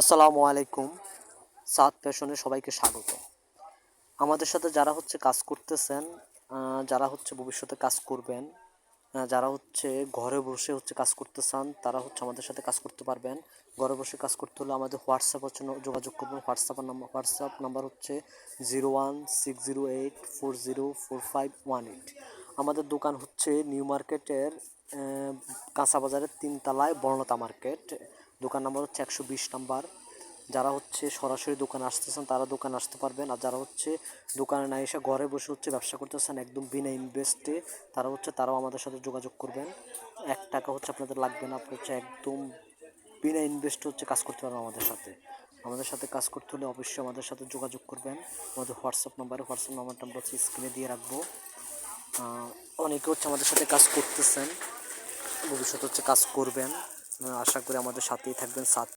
আসসালামু আলাইকুম। সাদ ফ্যাশনে সবাইকে স্বাগত। আমাদের সাথে যারা কাজ করতেছেন, যারা ভবিষ্যতে কাজ করবেন, যারা ঘরে বসে কাজ করতে চান, তারা আমাদের সাথে কাজ করতে পারবেন। ঘরে বসে কাজ করতে হলে আমাদের হোয়াটসঅ্যাপ যোগাযোগ করবেন। WhatsApp number 016084045118। আমাদের দোকান নিউ মার্কেটের কাঁচা বাজারের 3 তলায় বর্ণতা মার্কেট। দোকান নাম্বার 120 নাম্বার। যারা সরাসরি দোকানে আসতেছেন তারা দোকানে আসতে পারবেন, আর যারা দোকানে না এসে ঘরে বসে ব্যবসা করতেছেন একদম বিনা ইনভেস্টে, তারাও আমাদের সাথে যোগাযোগ করবেন। 1 টাকা আপনাদের লাগবে না, আপনি একদম বিনা ইনভেস্টে কাজ করতে পারবেন আমাদের সাথে। আমাদের সাথে কাজ করতে হলে অবশ্যই আমাদের সাথে যোগাযোগ করবেন। আমাদের হোয়াটসঅ্যাপ নাম্বারটা আমরা স্ক্রিনে দিয়ে রাখবো। অনেকে আমাদের সাথে কাজ করতেছেন, ভবিষ্যতে কাজ করবেন। আশা করি আমাদের সাথেই থাকবেন।